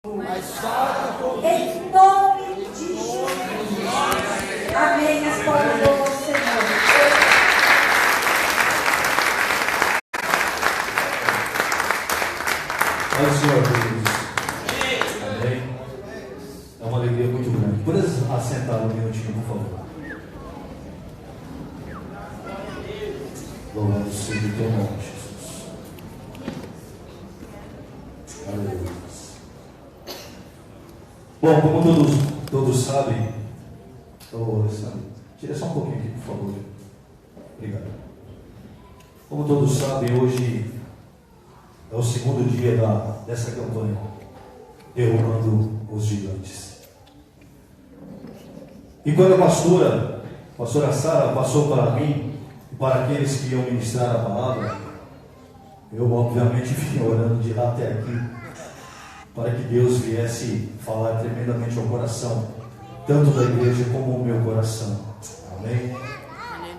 Em nome de Jesus. Amém. As palavras do Senhor. Olha o Senhor, Jesus. Amém. É uma alegria muito grande. Pode assentar um minutinho, por favor. Louvado seja o teu nome, Jesus. Aleluia. Bom, como todos sabem, tira só um pouquinho aqui, por favor. Obrigado. Como todos sabem, hoje é o segundo dia dessa campanha, derrubando os gigantes. E quando a pastora Sara passou para mim e para aqueles que iam ministrar a palavra, eu obviamente vim orando de lá até aqui, para que Deus viesse falar tremendamente ao coração, tanto da igreja como ao meu coração. Amém?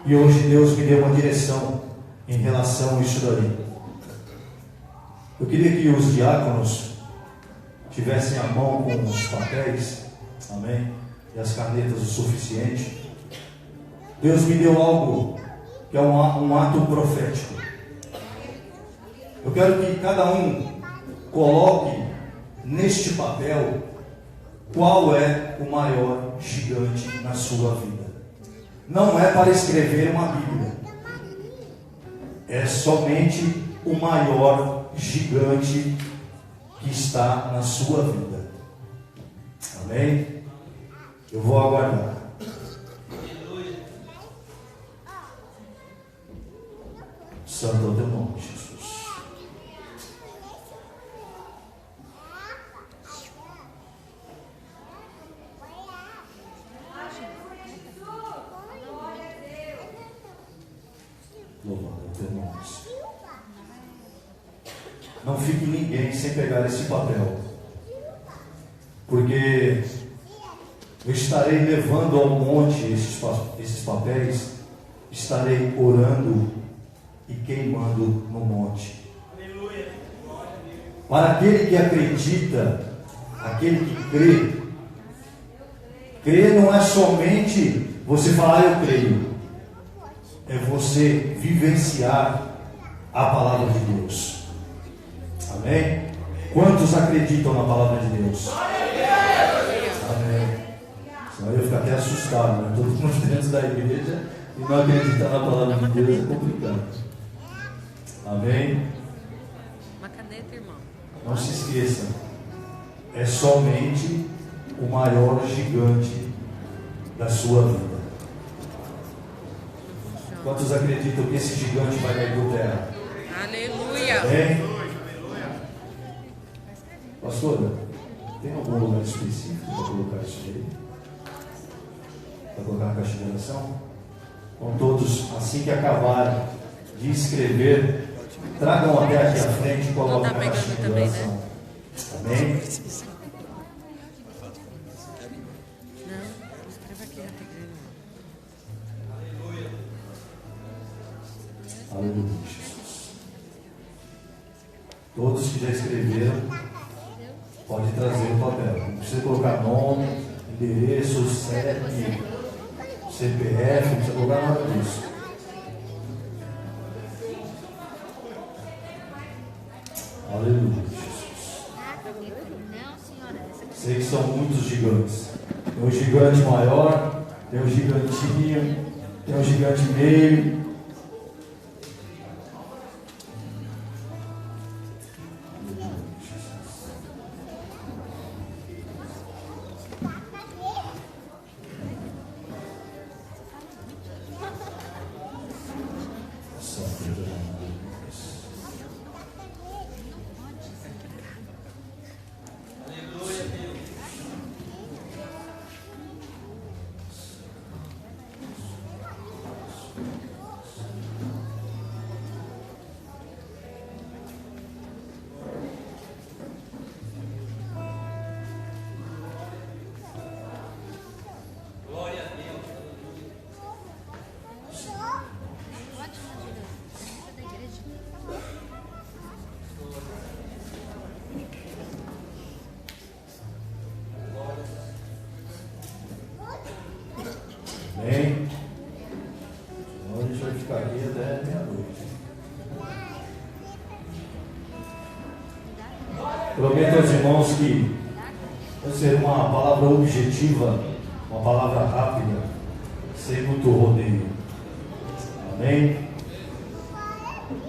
E hoje Deus me deu uma direção em relação a isso daí. Eu queria que os diáconos tivessem a mão com os papéis, amém? E as canetas o suficiente. Deus me deu algo que é um ato profético. Eu quero que cada um coloque neste papel qual é o maior gigante na sua vida. Não é para escrever uma Bíblia. É somente o maior gigante que está na sua vida. Amém? Eu vou aguardar. Santo é o teu nome, Jesus. Louvado é o teu nome, Senhor. Não fique ninguém sem pegar esse papel, porque eu estarei levando ao monte esses papéis, estarei orando e queimando no monte. Para aquele que acredita, aquele que crer não é somente você falar eu creio, é você vivenciar a palavra de Deus. Amém? Quantos acreditam na palavra de Deus? Amém. Senão eu fico até assustado, né? Todo mundo dentro da igreja e não acreditar na palavra de Deus é complicado. Amém? Uma caneta, irmão. Não se esqueça, é somente o maior gigante da sua vida. Quantos acreditam que esse gigante vai cair por terra? Aleluia. Amém? Pastora, tem algum lugar específico para colocar isso aí? Para colocar na caixa de oração? Com todos, assim que acabarem de escrever, tragam até aqui à frente e coloquem na caixinha de oração. Amém? Não, escreva aqui na igreja. Aleluia, Jesus. Todos que já escreveram, pode trazer o papel. Não precisa colocar nome, endereço, CEP, CPF, não precisa colocar nada disso. Aleluia, Jesus. Sei que são muitos gigantes. Tem um gigante maior, tem um gigantinho, tem um gigante meio. Prometo aos irmãos que vai ser uma palavra objetiva, uma palavra rápida, sem muito rodeio. Amém?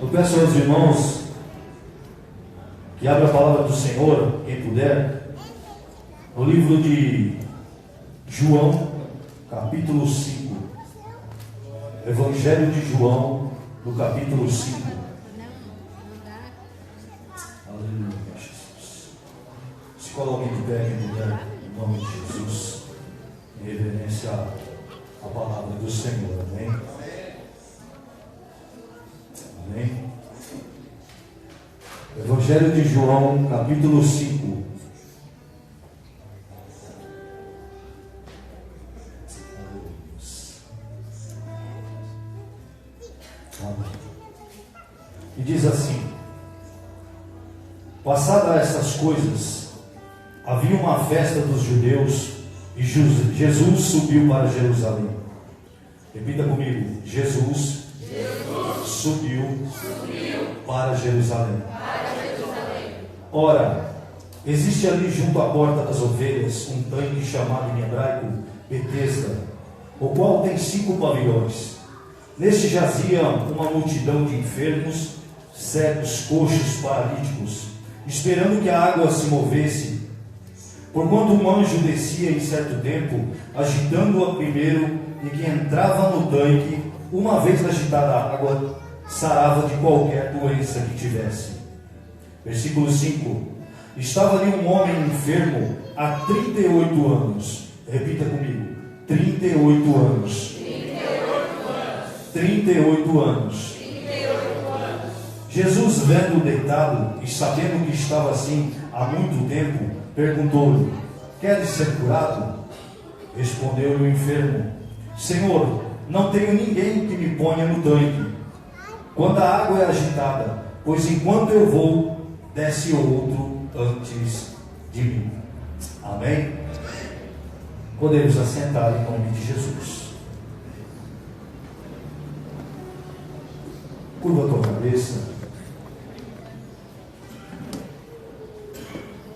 Eu peço aos irmãos que abram a palavra do Senhor, quem puder, no livro de João, capítulo 5. Evangelho de João, no capítulo 5. Aleluia, Jesus. Se coloquem de pé, quem puder, em nome de Jesus, em reverência à palavra do Senhor. Amém? Amém? Evangelho de João, capítulo 5. E diz assim: passadas essas coisas, havia uma festa dos judeus e Jesus subiu para Jerusalém. Repita comigo: Jesus subiu para Jerusalém. Ora, existe ali junto à porta das ovelhas um tanque chamado em hebraico Betesda, o qual tem 5 pavilhões. Neste jazia uma multidão de enfermos, cegos, coxos, paralíticos, esperando que a água se movesse. Porquanto um anjo descia em certo tempo, agitando-a primeiro, e que entrava no tanque, uma vez agitada a água, sarava de qualquer doença que tivesse. Versículo 5. Estava ali um homem enfermo há 38 anos. Repita comigo: 38 anos. 38 anos. Jesus, vendo-o deitado e sabendo que estava assim há muito tempo, perguntou-lhe: queres ser curado? Respondeu-lhe o enfermo: Senhor, não tenho ninguém que me ponha no tanque quando a água é agitada, pois enquanto eu vou, desce outro antes de mim. Amém? Podemos assentar em nome de Jesus. Curva a tua cabeça.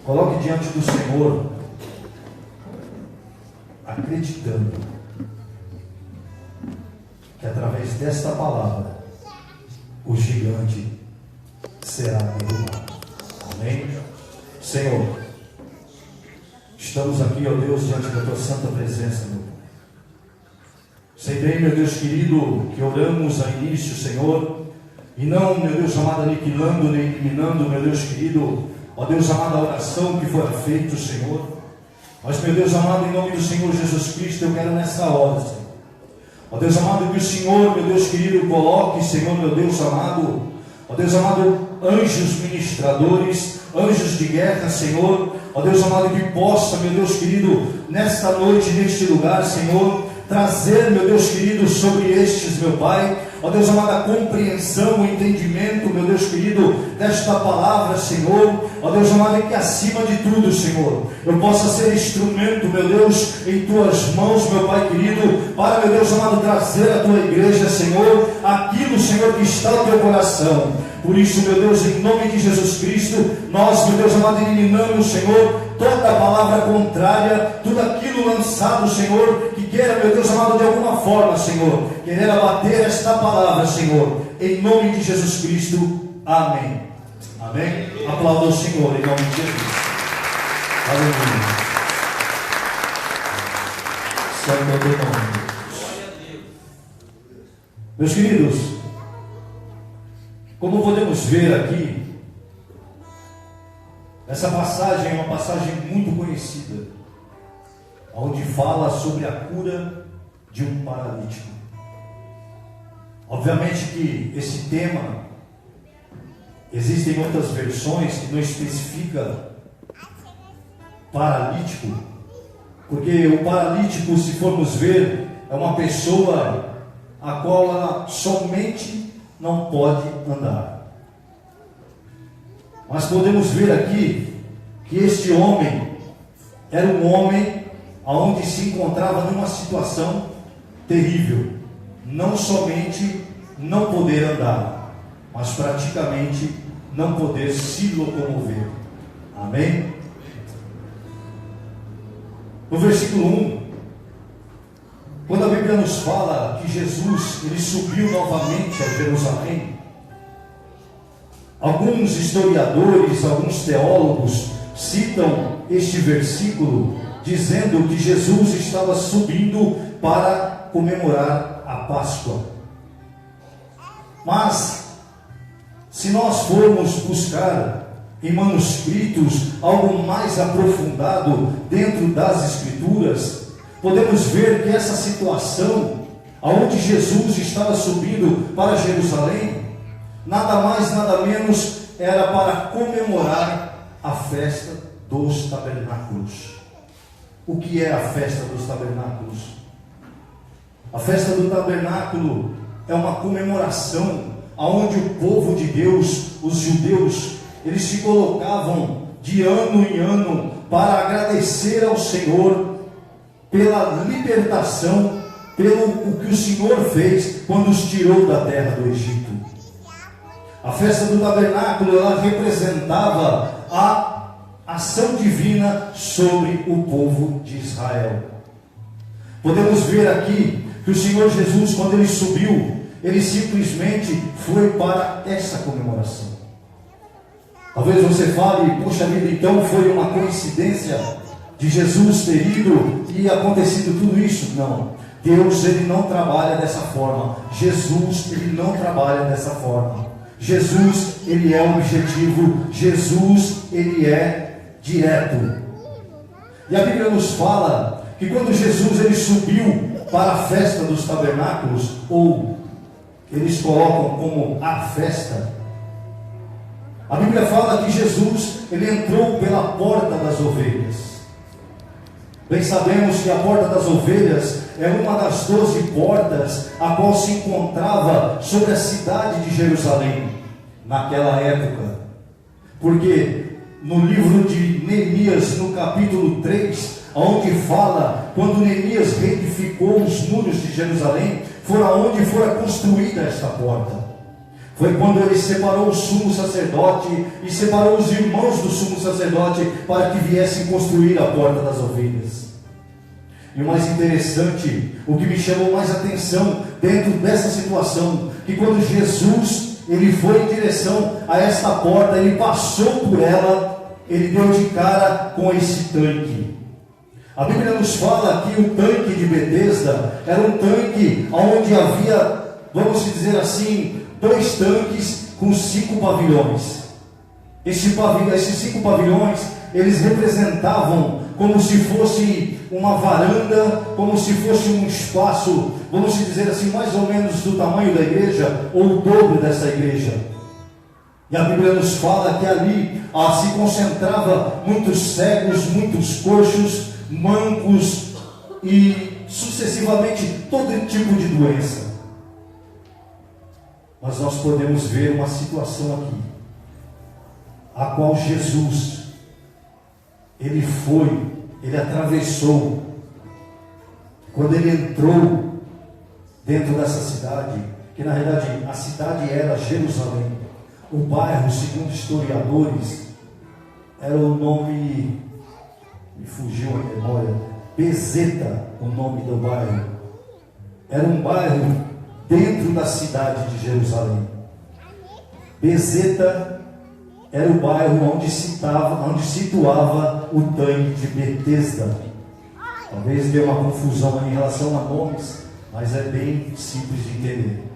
Coloque diante do Senhor, acreditando que através desta palavra o gigante será derrubado. Amém? Senhor, estamos aqui, ó Deus, diante da tua santa presença, meu Pai. Sei bem, meu Deus querido, que oramos a início, Senhor, e não, meu Deus amado, aniquilando nem eliminando, meu Deus querido, ó Deus amado, a oração que foi feita, Senhor. Mas, meu Deus amado, em nome do Senhor Jesus Cristo, eu quero nessa hora, Senhor, ó Deus amado, que o Senhor, meu Deus querido, coloque, Senhor, meu Deus amado, ó Deus amado, anjos ministradores, anjos de guerra, Senhor, ó Deus amado, que possa, meu Deus querido, nesta noite, neste lugar, Senhor, trazer, meu Deus querido, sobre estes, meu Pai, ó Deus amado, a compreensão, o entendimento, meu Deus querido, desta palavra, Senhor, ó Deus amado, e que acima de tudo, Senhor, eu possa ser instrumento, meu Deus, em tuas mãos, meu Pai querido, para, meu Deus amado, trazer à tua igreja, Senhor, aquilo, Senhor, que está no teu coração. Por isso, meu Deus, em nome de Jesus Cristo, nós, meu Deus amado, eliminamos, Senhor, toda palavra contrária, tudo aquilo lançado, Senhor, que queira, meu Deus amado, de alguma forma, Senhor, querer abater esta palavra, Senhor, em nome de Jesus Cristo. Amém. Amém. Aplauda o Senhor em nome de Jesus. Aleluia. Santo é o teu nome. Meus queridos, como podemos ver aqui, essa passagem é uma passagem muito conhecida, onde fala sobre a cura de um paralítico. Obviamente que esse tema, existem outras versões que não especifica paralítico, porque o paralítico, se formos ver, é uma pessoa a qual ela somente não pode andar. Mas podemos ver aqui que este homem era um homem onde se encontrava numa situação terrível, não somente não poder andar, mas praticamente não poder se locomover. Amém? No versículo 1, quando a Bíblia nos fala que Jesus ele subiu novamente a Jerusalém, alguns historiadores, alguns teólogos citam este versículo dizendo que Jesus estava subindo para comemorar a Páscoa. Mas, se nós formos buscar em manuscritos algo mais aprofundado dentro das Escrituras, podemos ver que essa situação, aonde Jesus estava subindo para Jerusalém, nada mais, nada menos, era para comemorar a festa dos tabernáculos. O que é a festa dos tabernáculos? A festa do tabernáculo é uma comemoração onde o povo de Deus, os judeus, eles se colocavam de ano em ano para agradecer ao Senhor pela libertação, pelo o que o Senhor fez quando os tirou da terra do Egito. A festa do tabernáculo, ela representava a ação divina sobre o povo de Israel. Podemos ver aqui que o Senhor Jesus, quando ele subiu, ele simplesmente foi para essa comemoração. Talvez você fale, puxa vida, então foi uma coincidência de Jesus ter ido e acontecido tudo isso? Não. Deus, ele não trabalha dessa forma. Jesus, ele não trabalha dessa forma. Jesus, ele é objetivo. Jesus, ele é direto. E a Bíblia nos fala que quando Jesus ele subiu para a festa dos tabernáculos, ou eles colocam como a festa, a Bíblia fala que Jesus ele entrou pela porta das ovelhas. Bem sabemos que a porta das ovelhas é uma das 12 portas a qual se encontrava sobre a cidade de Jerusalém naquela época. Porque no livro de Neemias, no capítulo 3, onde fala quando Neemias reedificou os muros de Jerusalém, foi aonde foi construída esta porta. Foi quando ele separou o sumo sacerdote e separou os irmãos do sumo sacerdote para que viessem construir a porta das ovelhas. E o mais interessante, o que me chamou mais atenção dentro dessa situação, que quando Jesus ele foi em direção a esta porta, ele passou por ela, ele deu de cara com esse tanque. A Bíblia nos fala que o tanque de Betesda era um tanque onde havia, vamos dizer assim, 2 tanques com 5 pavilhões. Esses 5 pavilhões, eles representavam como se fosse uma varanda, como se fosse um espaço, vamos dizer assim, mais ou menos do tamanho da igreja, ou o dobro dessa igreja. E a Bíblia nos fala que ali se concentrava muitos cegos, muitos coxos, mancos e sucessivamente todo tipo de doença. Mas nós podemos ver uma situação aqui, a qual Jesus, ele atravessou. Quando ele entrou dentro dessa cidade, que na verdade a cidade era Jerusalém, o bairro, segundo historiadores, era o nome, me fugiu a memória, Bezeta, o nome do bairro. Era um bairro dentro da cidade de Jerusalém. Bezeta era o bairro onde situava o tanque de Betesda. Talvez dê uma confusão em relação a nomes, mas é bem simples de entender.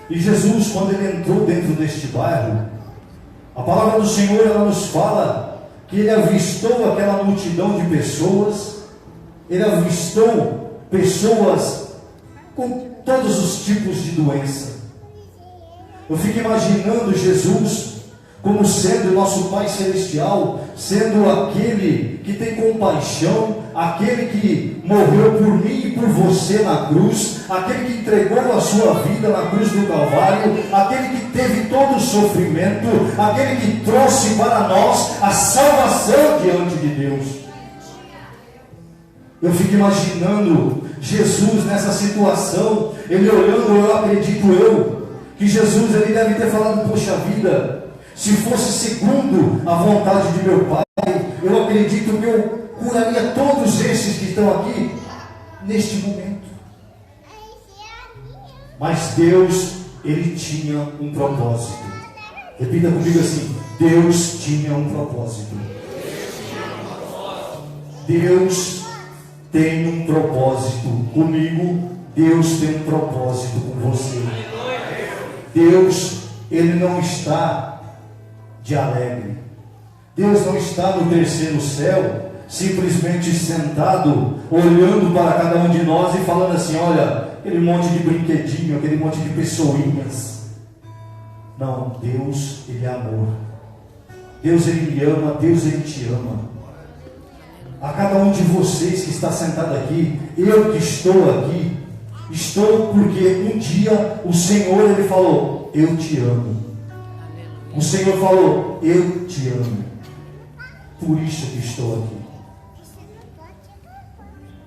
E Jesus, quando ele entrou dentro deste bairro, a palavra do Senhor ela nos fala que ele avistou aquela multidão de pessoas, ele avistou pessoas com todos os tipos de doença. Eu fico imaginando Jesus como sendo nosso Pai Celestial, sendo aquele que tem compaixão, aquele que morreu por mim e por você na cruz, aquele que entregou a sua vida na cruz do Calvário, aquele que teve todo o sofrimento, aquele que trouxe para nós a salvação diante de Deus. Eu fico imaginando Jesus nessa situação, ele olhando, eu acredito que Jesus ele deve ter falado, poxa vida, Se fosse segundo a vontade de meu Pai, eu acredito que eu curaria todos esses que estão aqui neste momento. Mas Deus, Ele tinha um propósito. Repita comigo assim: Deus tinha um propósito. Deus tem um propósito comigo. Deus tem um propósito com você. Deus, Ele não está de alegre. Deus não está no terceiro céu, simplesmente sentado, olhando para cada um de nós e falando assim: olha, aquele monte de brinquedinho, aquele monte de pessoinhas. Não, Deus, Ele é amor. Deus, Ele me ama. Deus, Ele te ama. A cada um de vocês que está sentado aqui, eu que estou aqui, estou porque um dia o Senhor, Ele falou: eu te amo. O Senhor falou: eu te amo. Por isso que estou aqui.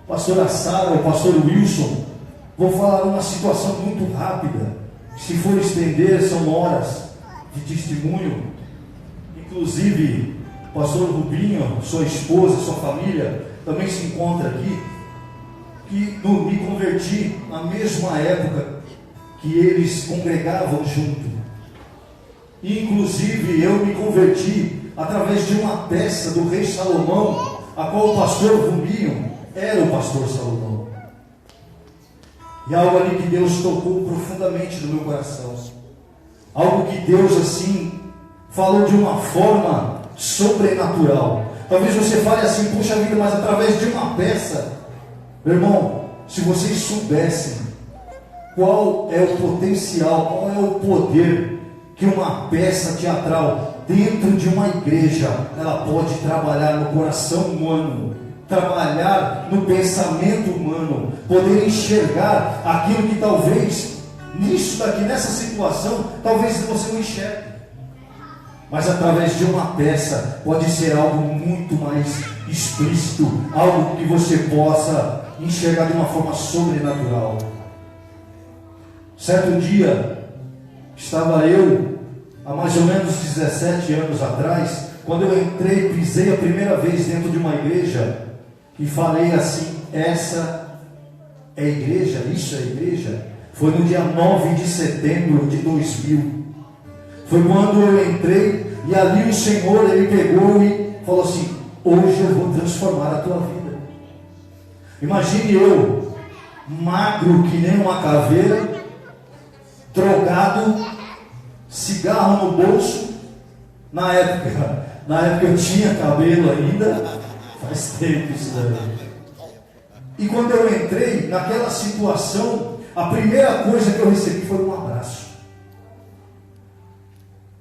Pastora Sara, o pastor Wilson, vou falar uma situação muito rápida. Se for estender, são horas de testemunho. Inclusive, o pastor Rubinho, sua esposa, sua família, também se encontra aqui. Que me converti na mesma época que eles congregavam junto. Inclusive, eu me converti através de uma peça do rei Salomão, a qual o pastor Rubinho era o pastor Salomão. E algo ali que Deus tocou profundamente no meu coração. Algo que Deus assim falou de uma forma sobrenatural. Talvez você fale assim: puxa vida, mas através de uma peça. Meu irmão, se vocês soubessem qual é o potencial, qual é o poder que uma peça teatral dentro de uma igreja ela pode trabalhar no coração humano, trabalhar no pensamento humano, poder enxergar aquilo que talvez nisso daqui, nessa situação, talvez você não enxergue. Mas através de uma peça pode ser algo muito mais explícito, algo que você possa enxergar de uma forma sobrenatural. Certo dia, estava eu, há mais ou menos 17 anos atrás, quando eu entrei, pisei a primeira vez dentro de uma igreja, e falei assim: essa é a igreja, isso é a igreja. Foi no dia 9 de setembro de 2000. Foi quando eu entrei, e ali o Senhor, Ele pegou e falou assim: hoje eu vou transformar a tua vida. Imagine eu, magro que nem uma caveira, drogado, cigarro no bolso. Na época eu tinha cabelo ainda, faz tempo isso daí. E quando eu entrei naquela situação, a primeira coisa que eu recebi foi um abraço.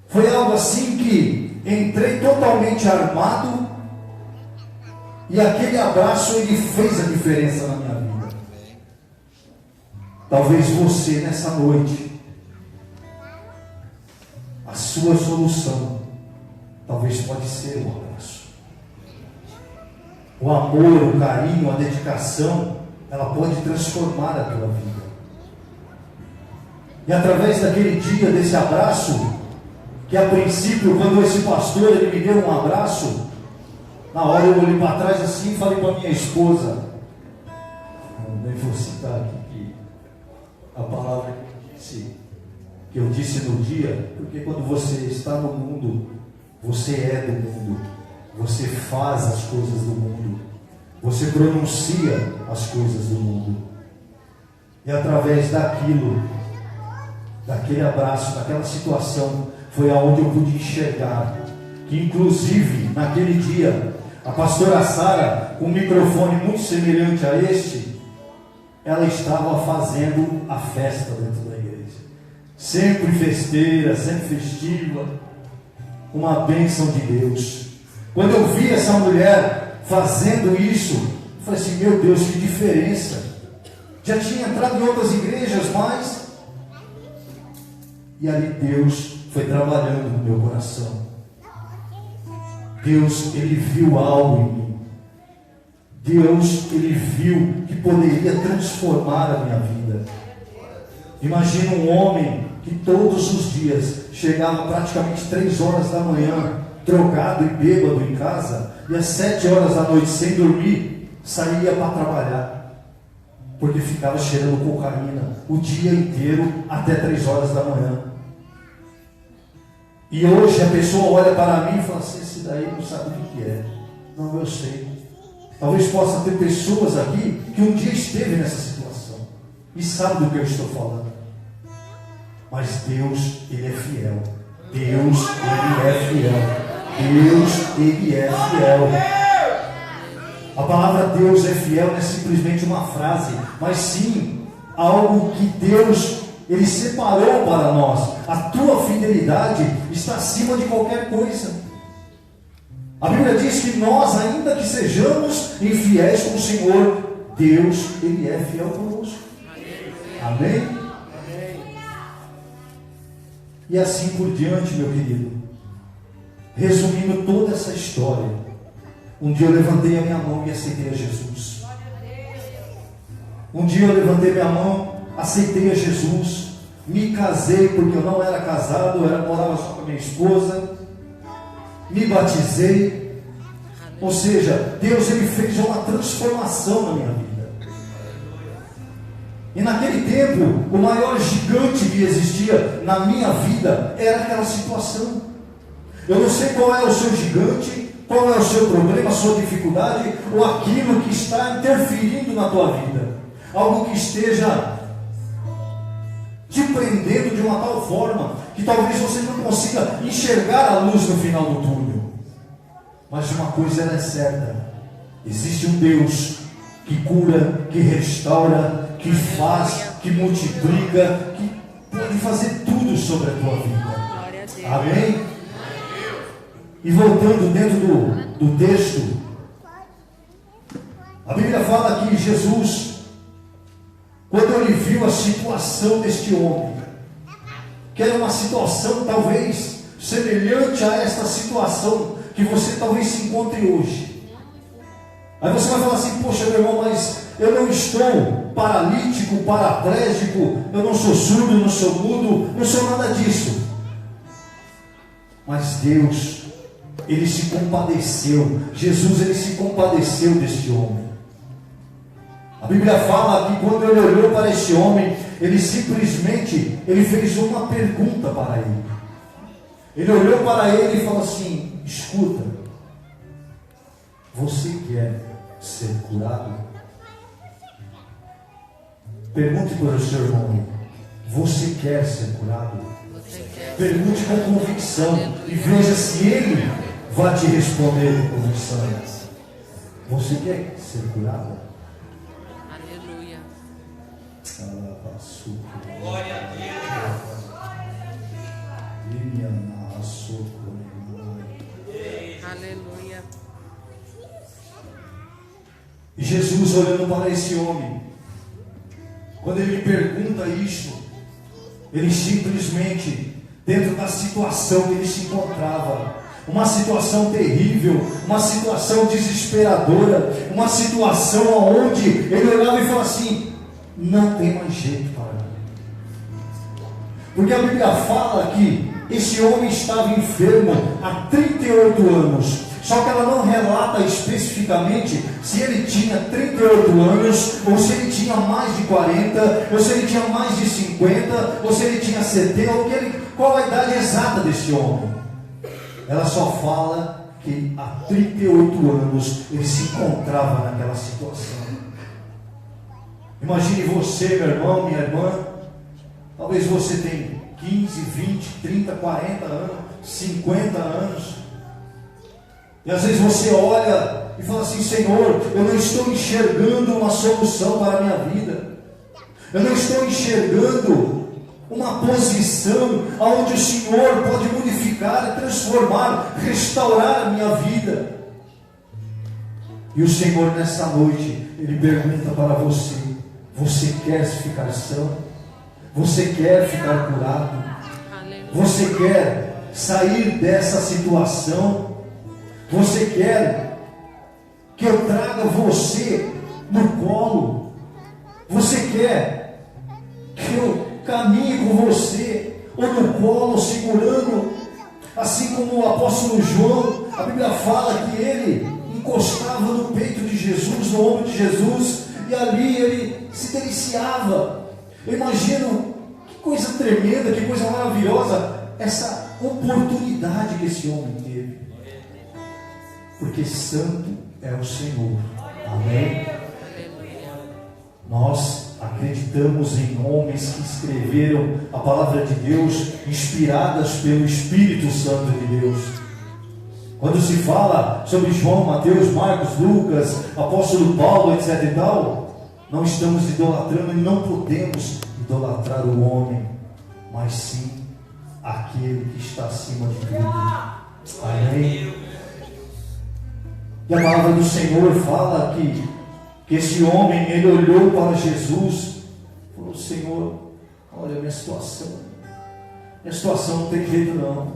Foi algo assim que entrei totalmente armado, e aquele abraço, ele fez a diferença na minha vida. Talvez você nessa noite, a sua solução talvez pode ser o abraço. O amor, o carinho, a dedicação, ela pode transformar a tua vida. E através daquele dia, desse abraço, que a princípio, quando esse pastor ele me deu um abraço, na hora eu olhei para trás assim e falei para minha esposa, nem vou citar aqui a palavra que eu disse no dia, porque quando você está no mundo, você é do mundo, você faz as coisas do mundo, você pronuncia as coisas do mundo. E através daquilo, daquele abraço, daquela situação, foi aonde eu pude enxergar que, inclusive, naquele dia, a pastora Sara, com um microfone muito semelhante a este, ela estava fazendo a festa dentro da igreja. Sempre festeira, sempre festiva, uma bênção de Deus. Quando eu vi essa mulher fazendo isso, eu falei assim: meu Deus, que diferença. Já tinha entrado em outras igrejas, mas... E ali Deus foi trabalhando no meu coração. Deus, Ele viu algo em mim. Deus, Ele viu que poderia transformar a minha vida. Imagina um homem que todos os dias chegava praticamente 3 horas da manhã, drogado e bêbado em casa, e às 7 horas da noite, sem dormir, saía para trabalhar, porque ficava cheirando cocaína o dia inteiro, até 3 horas da manhã. E hoje a pessoa olha para mim e fala assim: esse daí não sabe o que é. Não, eu sei. Talvez possa ter pessoas aqui que um dia esteve nessa situação e sabe do que eu estou falando. Mas Deus, Ele é fiel. Deus, Ele é fiel. Deus, Ele é fiel. A palavra Deus é fiel não é simplesmente uma frase, mas sim algo que Deus, Ele separou para nós. A tua fidelidade está acima de qualquer coisa. A Bíblia diz que nós, ainda que sejamos infiéis com o Senhor, Deus, Ele é fiel conosco. Amém? E assim por diante, meu querido. Resumindo toda essa história, um dia eu levantei a minha mão e aceitei a Jesus. Um dia eu levantei minha mão, aceitei a Jesus, me casei porque eu não era casado, eu morava só com a minha esposa. Me batizei, ou seja, Deus, Ele fez uma transformação na minha vida. E naquele tempo, o maior gigante que existia na minha vida era aquela situação. Eu não sei qual é o seu gigante, qual é o seu problema, a sua dificuldade, ou aquilo que está interferindo na tua vida, algo que esteja te prendendo de uma tal forma que talvez você não consiga enxergar a luz no final do túnel. Mas uma coisa é certa: existe um Deus que cura, que restaura, que faz, que multiplica, que pode fazer tudo sobre a tua vida. Amém? E voltando dentro do texto, a Bíblia fala que Jesus, quando ele viu a situação deste homem, que era uma situação talvez semelhante a esta situação que você talvez se encontre hoje. Aí você vai falar assim: poxa, meu irmão, mas eu não estou paralítico, paraplégico, eu não sou surdo, não sou mudo, não sou nada disso. Mas Deus, Ele se compadeceu. Jesus, Ele se compadeceu deste homem. A Bíblia fala que quando Ele olhou para este homem, Ele simplesmente fez uma pergunta para ele. Ele olhou para ele e falou assim: escuta, você quer ser curado? Pergunte para o seu irmão: você quer ser curado? Pergunte com convicção e veja se ele vai te responder com convicção. Você quer ser curado? Aleluia. Glória a Deus. Aleluia. E Jesus, olhando para esse homem, quando ele pergunta isso, ele simplesmente, dentro da situação que ele se encontrava, uma situação terrível, uma situação desesperadora, uma situação onde ele olhava e falava assim: não tem mais jeito para mim. Porque a Bíblia fala que esse homem estava enfermo há 38 anos. Só que ela não relata especificamente se ele tinha 38 anos, ou se ele tinha mais de 40, ou se ele tinha mais de 50, ou se ele tinha 70, ou qual a idade exata desse homem. Ela só fala que há 38 anos ele se encontrava naquela situação. Imagine você, meu irmão, minha irmã, talvez você tenha 15, 20, 30, 40 anos, 50 anos. E às vezes você olha e fala assim: Senhor, eu não estou enxergando uma solução para a minha vida. Eu não estou enxergando uma posição onde o Senhor pode modificar, transformar, restaurar a minha vida. E o Senhor nessa noite, Ele pergunta para você: você quer ficar são? Você quer ficar curado? Você quer sair dessa situação? Você quer que eu traga você no colo? Você quer que eu caminhe com você? ou no colo, segurando, assim como o apóstolo João, a Bíblia fala que ele encostava no peito de Jesus, no ombro de Jesus, e ali ele se deliciava. Eu imagino que coisa tremenda, que coisa maravilhosa, essa oportunidade que esse homem teve, porque santo é o Senhor. Amém? Nós acreditamos em homens que escreveram a palavra de Deus, inspiradas pelo Espírito Santo de Deus. Quando se fala sobre João, Mateus, Marcos, Lucas, apóstolo Paulo, etc. e tal, não estamos idolatrando e não podemos idolatrar o homem, mas sim aquele que está acima de tudo. Amém? E a palavra do Senhor fala que esse homem, ele olhou para Jesus e falou: Senhor, olha a minha situação não tem jeito não.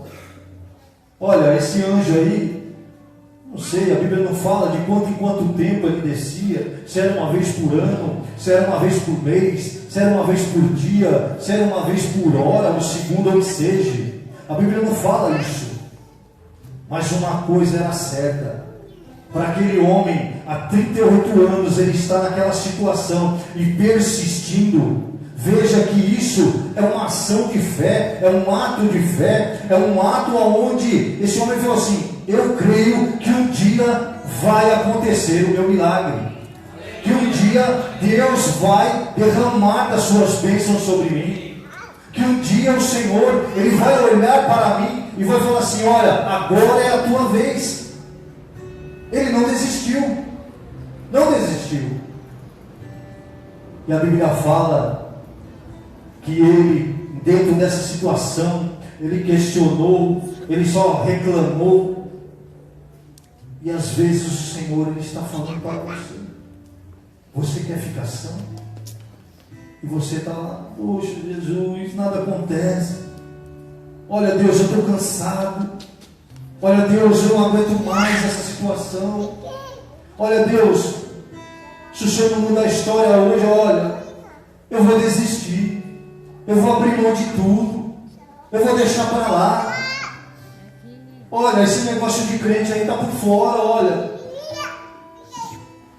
Olha, esse anjo aí, não sei, a Bíblia não fala de quanto em quanto tempo ele descia, se era uma vez por ano, se era uma vez por mês, se era uma vez por dia, se era uma vez por hora, ou segundo, ou que seja. A Bíblia não fala isso. Mas uma coisa era certa: para aquele homem, há 38 anos, ele está naquela situação e persistindo. Veja que isso é uma ação de fé, é um ato de fé, é um ato onde esse homem falou assim: eu creio que um dia vai acontecer o meu milagre, que um dia Deus vai derramar das suas bênçãos sobre mim, que um dia o Senhor, Ele vai olhar para mim e vai falar assim: olha, agora é a tua vez. Ele não desistiu. E a Bíblia fala que ele, dentro dessa situação, ele questionou, ele só reclamou. E às vezes o Senhor, Ele está falando para você: você quer ficar são? E você está lá: poxa, Jesus, nada acontece. Olha, Deus, eu estou cansado. Olha, Deus, eu não aguento mais essa situação. Olha, Deus, se o Senhor não mudar a história hoje, olha, eu vou desistir. Eu vou abrir mão de tudo. Eu vou deixar para lá. Olha, esse negócio de crente aí está por fora, olha.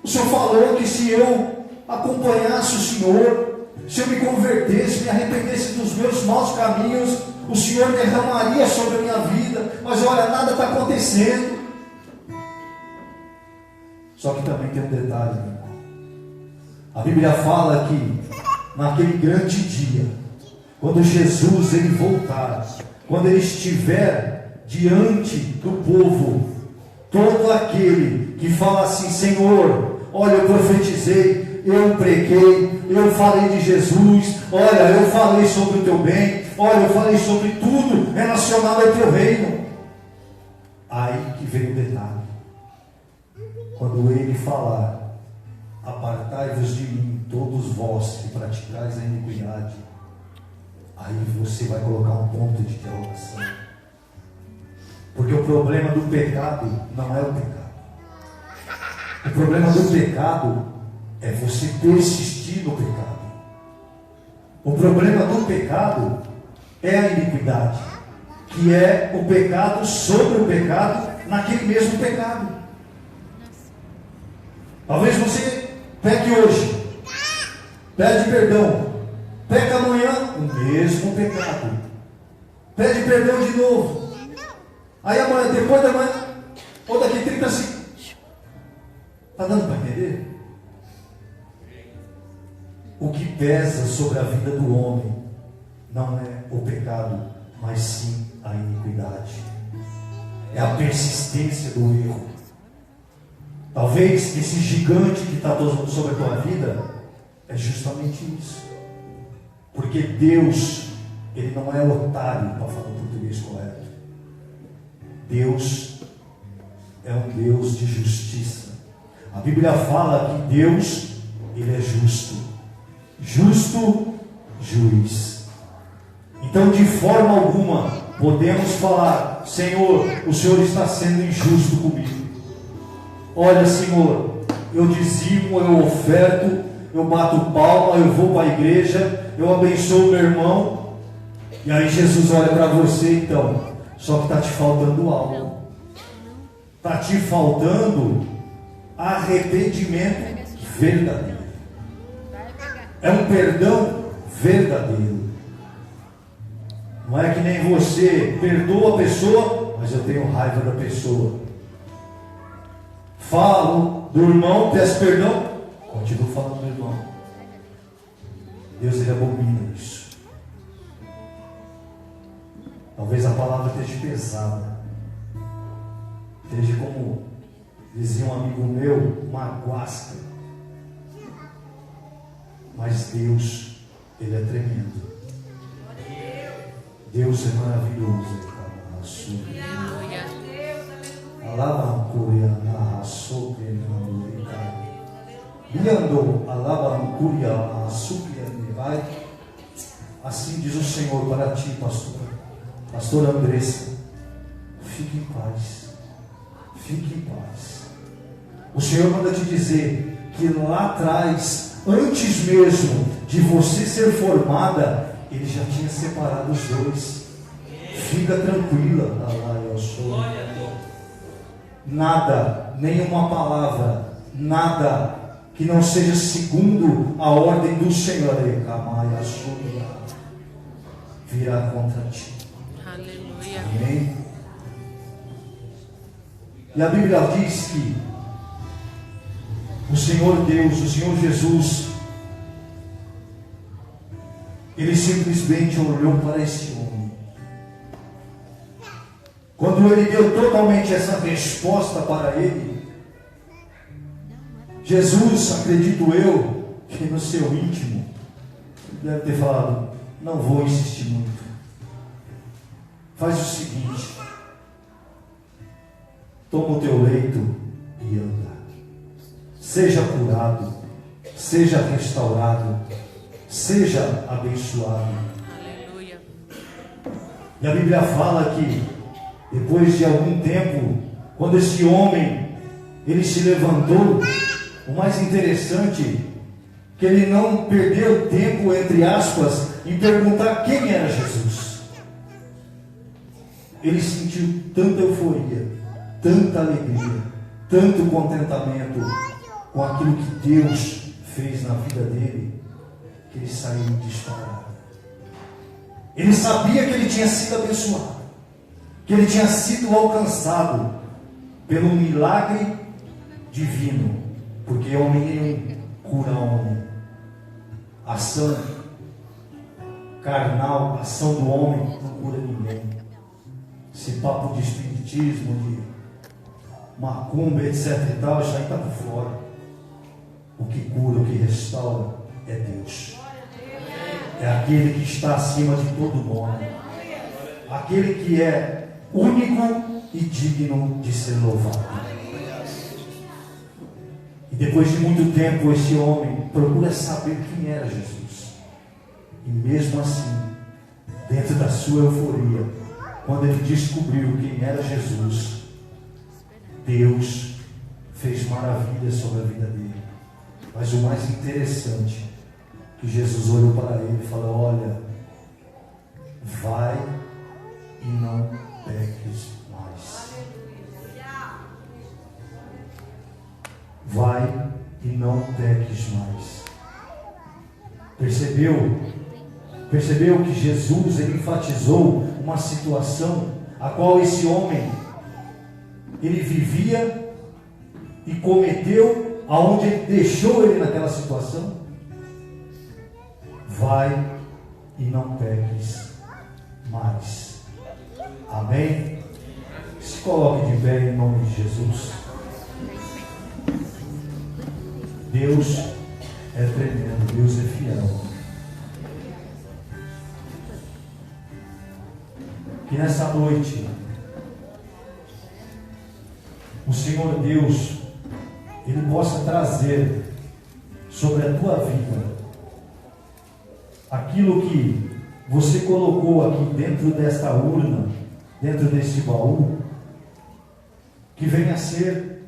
O Senhor falou que se eu acompanhasse o Senhor, se eu me convertesse, me arrependesse dos meus maus caminhos, o Senhor derramaria sobre a minha vida. Mas olha, nada está acontecendo. Só que também tem um detalhe, meu irmão. A Bíblia fala que naquele grande dia, quando Jesus ele voltar, quando ele estiver diante do povo, todo aquele que fala assim: Senhor, olha, eu profetizei, eu preguei, eu falei de Jesus, olha, eu falei sobre o teu bem, olha, eu falei sobre tudo relacionado ao teu reino. Aí que vem o detalhe: quando ele falar: apartai-vos de mim, todos vós que praticais a iniquidade, aí você vai colocar um ponto de interrogação. Porque o problema do pecado não é o pecado. O problema do pecado é você persistir no pecado. O problema do pecado é a iniquidade, que é o pecado sobre o pecado naquele mesmo pecado. Talvez você peque hoje, pede perdão, peca amanhã, o mesmo pecado, pede perdão de novo. Aí amanhã, depois da manhã, ou daqui 30 segundos. Está dando para entender? O que pesa sobre a vida do homem não é o pecado, mas sim a iniquidade. É a persistência do erro. Talvez esse gigante que está sobre a tua vida é justamente isso. Porque Deus, Ele não é otário, para falar o português correto. Deus é um Deus de justiça. A Bíblia fala que Deus, Ele é justo. Justo juiz. Então, de forma alguma, podemos falar: Senhor, o Senhor está sendo injusto comigo. Olha, Senhor, eu dizimo, eu oferto, eu bato palma, eu vou para a igreja, eu abençoo meu irmão, E aí Jesus olha para você então, só que está te faltando algo. Está te faltando arrependimento verdadeiro. É um perdão verdadeiro. Não é que nem você perdoa a pessoa, mas eu tenho raiva da pessoa. Falo do irmão, peço perdão, continuo falando do irmão. Deus, ele abomina isso. Talvez a palavra esteja pesada, esteja, como dizia um amigo meu, uma guasca. Mas Deus, ele é tremendo. Deus é maravilhoso. Aleluia. Alaba curia na açúcar Liando alaba curia na açúcar vai. Assim diz o Senhor para ti, pastor Andressa, fique em paz, fique em paz. O Senhor manda te dizer que lá atrás, antes mesmo de você ser formada, Ele já tinha separado os dois. Fica tranquila, Allah, eu sou. Nada, nenhuma palavra, nada que não seja segundo a ordem do Senhor virá contra ti. Aleluia. Amém? E a Bíblia diz que o Senhor Deus, o Senhor Jesus, Ele simplesmente olhou para esse homem. Quando Ele deu totalmente essa resposta para ele, Jesus, acredito eu, que no seu íntimo, deve ter falado: não vou insistir muito. Faz o seguinte: toma o teu leito e anda. Seja curado, seja restaurado, seja abençoado. Aleluia. E a Bíblia fala que depois de algum tempo, quando esse homem ele se levantou, o mais interessante que ele não perdeu tempo, entre aspas, em perguntar quem era Jesus. Ele sentiu tanta euforia, tanta alegria, tanto contentamento com aquilo que Deus fez na vida dele, que ele saiu disparado. Ele sabia que ele tinha sido abençoado, que ele tinha sido alcançado pelo milagre divino, porque homem nenhum cura homem. A ação carnal, a ação do homem não cura ninguém. Esse papo de espiritismo, de macumba, etc e tal, isso aí está por fora. O que cura, o que restaura é Deus. É aquele que está acima de todo nome, aquele que é único e digno de ser louvado. E depois de muito tempo, esse homem procura saber quem era Jesus. E mesmo assim, dentro da sua euforia, quando ele descobriu quem era Jesus, Deus fez maravilhas sobre a vida dele. Mas o mais interessante, que Jesus olhou para ele e falou: olha, vai e não peques mais. Vai e não peques mais. Percebeu que Jesus, ele enfatizou uma situação a qual esse homem ele vivia e cometeu, aonde ele deixou ele naquela situação. Vai e não peques mais. Amém? Se coloque de pé em nome de Jesus. Deus é tremendo, Deus é fiel. Que nessa noite o Senhor Deus Ele possa trazer sobre a tua vida aquilo que você colocou aqui dentro desta urna, dentro desse baú, que venha a ser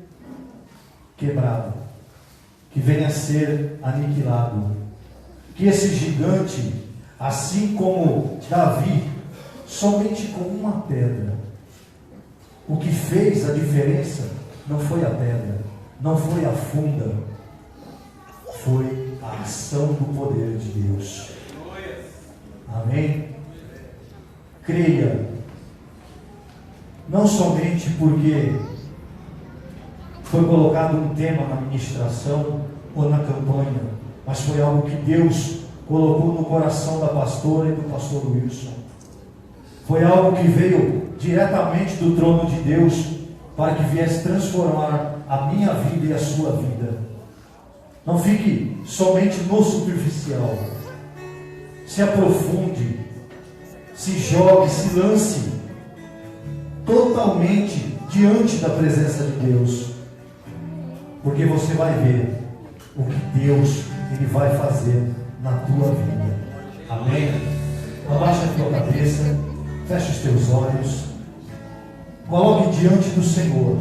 quebrado, que venha a ser aniquilado, que esse gigante Assim como Davi, somente com uma pedra. O que fez a diferença não foi a pedra, não foi a funda, foi a ação do poder de Deus. Amém? Creia, não somente porque foi colocado um tema na ministração ou na campanha, mas foi algo que Deus colocou no coração da pastora e do pastor Wilson. Foi algo que veio diretamente do trono de Deus para que viesse transformar a minha vida e a sua vida. Não fique somente no superficial. Se aprofunde, se jogue, se lance totalmente diante da presença de Deus, porque você vai ver o que Deus Ele vai fazer na tua vida. Amém? Abaixa a tua cabeça, fecha os teus olhos, coloque diante do Senhor,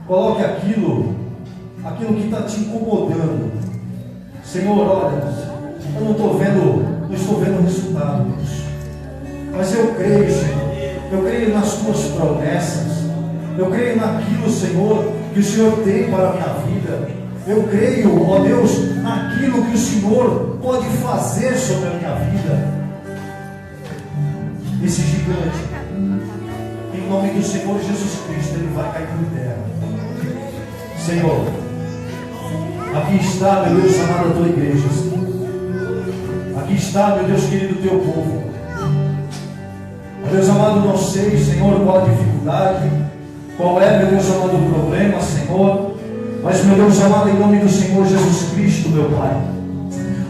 coloque aquilo que está te incomodando. Senhor, olha, eu não estou vendo o resultado disso, mas eu creio, Senhor, eu creio nas tuas promessas, eu creio naquilo, Senhor, que o Senhor tem para a minha vida. Eu creio, ó Deus, naquilo que o Senhor pode fazer sobre a minha vida. Esse gigante, em nome do Senhor Jesus Cristo, ele vai cair por terra. Senhor, aqui está, meu Deus, amado, a tua igreja. Aqui está, meu Deus querido, o teu povo. Meu Deus amado, não sei, Senhor, qual a dificuldade, qual é, meu Deus amado, o problema, Senhor. Mas, meu Deus amado, em nome do Senhor Jesus Cristo, meu Pai,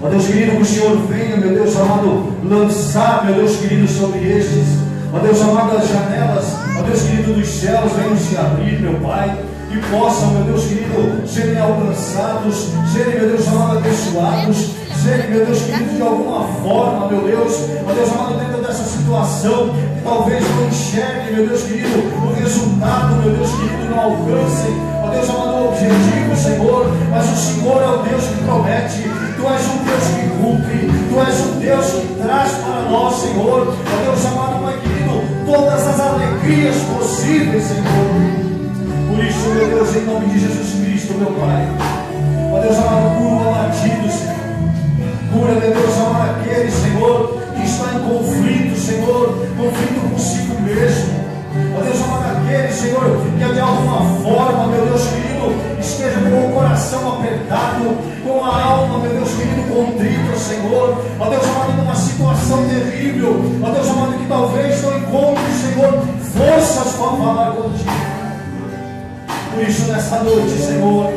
ó Deus querido, que o Senhor venha, meu Deus amado, lançar, meu Deus querido, sobre estes, ó Deus amado, as janelas, ó Deus querido, dos céus, venham se abrir, meu Pai, que possam, meu Deus querido, serem alcançados, serem, meu Deus amado, abençoados, serem, meu Deus querido, de alguma forma, meu Deus, ó Deus amado, dentro dessa situação, que talvez não enxergue, meu Deus querido, o resultado, meu Deus querido, não alcance, ó Deus amado, o objetivo, Senhor, mas o Senhor é o Deus que promete, Tu és um Deus que cumpre, Tu és um Deus que traz para nós, Senhor, ó Deus amado, Pai querido, todas as alegrias possíveis, Senhor. Por isso, meu Deus, em nome de Jesus Cristo, meu Pai, ó Deus amado, cura o abatido, Senhor. Cura, meu Deus amado, aquele, Senhor, que está em conflito, Senhor, conflito consigo mesmo. Ó Deus amado, aquele, Senhor, que de alguma forma, meu Deus querido, esteja com o coração apertado, com a alma, meu Deus querido, contrita, Senhor. Ó Deus amado, numa situação terrível, ó Deus amado, que talvez não encontre, Senhor, forças para falar contigo. Por isso, nessa noite, Senhor,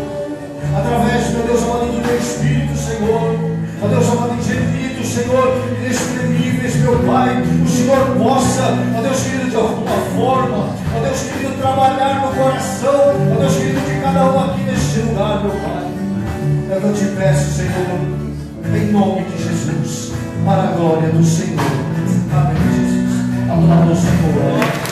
através, meu Deus amado, do teu Espírito, Senhor, ó Deus amado, gemidos, Senhor, inexprimíveis, meu Pai, o Senhor possa, ó Deus querido, de alguma forma, ó Deus querido, trabalhar no coração, ó Deus querido, de cada um aqui neste lugar, meu Pai. É o que eu te peço, Senhor, em nome de Jesus, para a glória do Senhor. Amém, Jesus. Aplauda o Senhor.